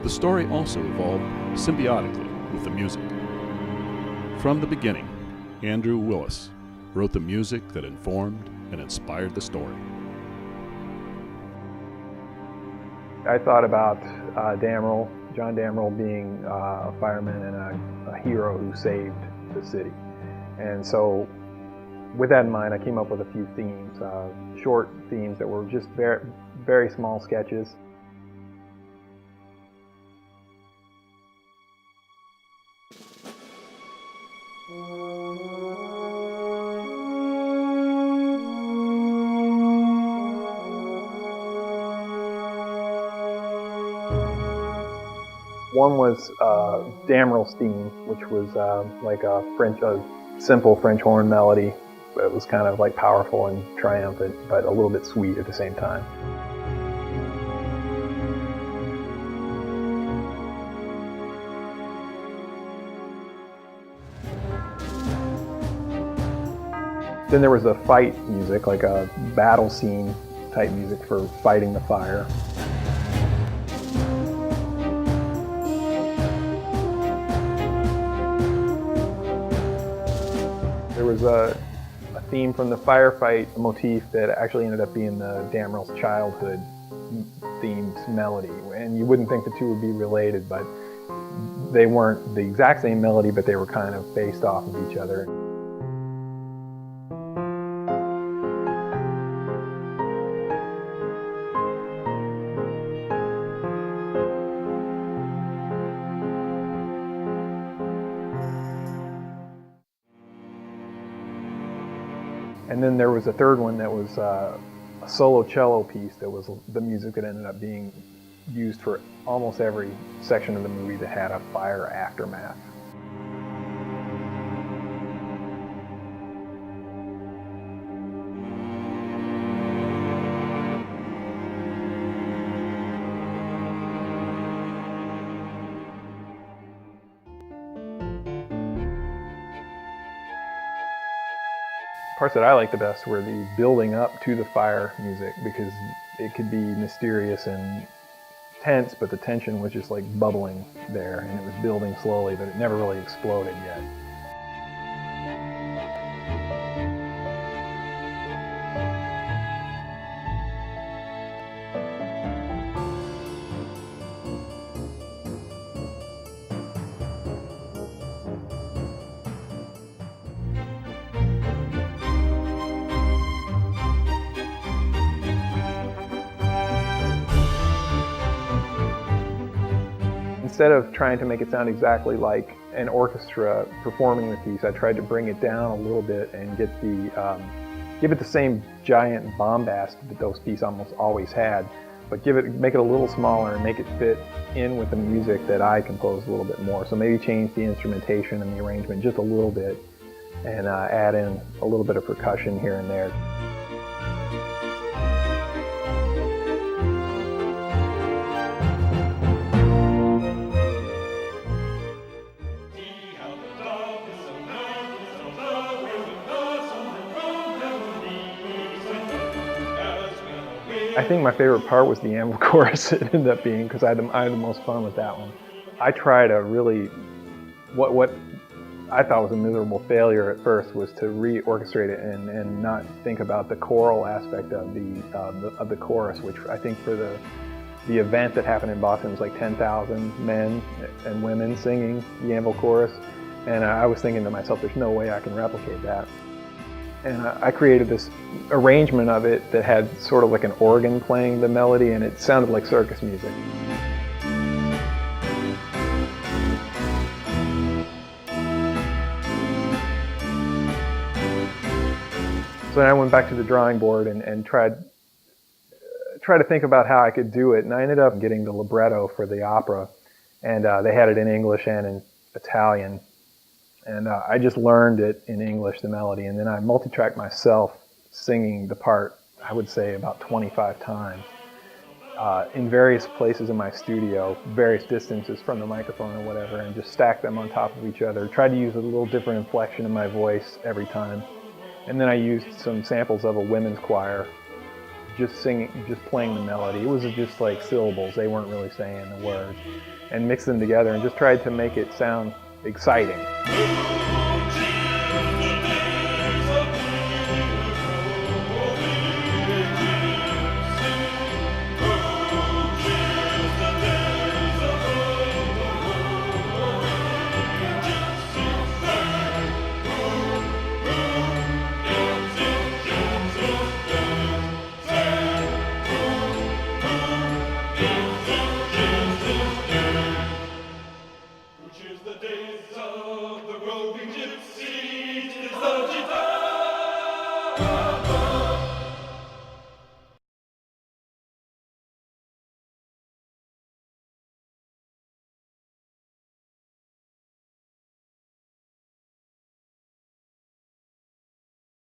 The story also evolved symbiotically with the music. From the beginning, Andrew Willis wrote the music that informed and inspired the story. I thought about Damrell, John Damrell, being a fireman and a hero who saved the city. And so with that in mind, I came up with a few themes, short themes that were just very, very small sketches. One was Damrell's theme, which was like a simple French horn melody, but it was kind of like powerful and triumphant, but a little bit sweet at the same time. Then there was a fight music, like a battle scene type music for fighting the fire. There was a theme from the firefight motif that actually ended up being the Damrell's childhood themed melody. And you wouldn't think the two would be related, but they weren't the exact same melody, but they were kind of based off of each other. And then there was a third one that was a solo cello piece that was the music that ended up being used for almost every section of the movie that had a fire aftermath. Parts that I liked the best were the building up to the fire music, because it could be mysterious and tense, but the tension was just like bubbling there, and it was building slowly, but it never really exploded yet. Instead of trying to make it sound exactly like an orchestra performing the piece, I tried to bring it down a little bit and get give it the same giant bombast that those pieces almost always had, but make it a little smaller and make it fit in with the music that I composed a little bit more. So maybe change the instrumentation and the arrangement just a little bit, and add in a little bit of percussion here and there. I think my favorite part was the anvil chorus. It ended up being, because I had the most fun with that one. I tried to really, what I thought was a miserable failure at first was to re-orchestrate it and not think about the choral aspect of the chorus, which I think for the event that happened in Boston was like 10,000 men and women singing the anvil chorus, and I was thinking to myself, there's no way I can replicate that. And I created this arrangement of it that had sort of like an organ playing the melody, and it sounded like circus music. So then I went back to the drawing board and tried to think about how I could do it, and I ended up getting the libretto for the opera, and they had it in English and in Italian. And I just learned it in English, the melody, and then I multi-tracked myself singing the part, I would say about 25 times, in various places in my studio, various distances from the microphone or whatever, and just stacked them on top of each other. Tried to use a little different inflection in my voice every time. And then I used some samples of a women's choir just singing, just playing the melody. It was just like syllables. They weren't really saying the words. And mixed them together and just tried to make it sound exciting.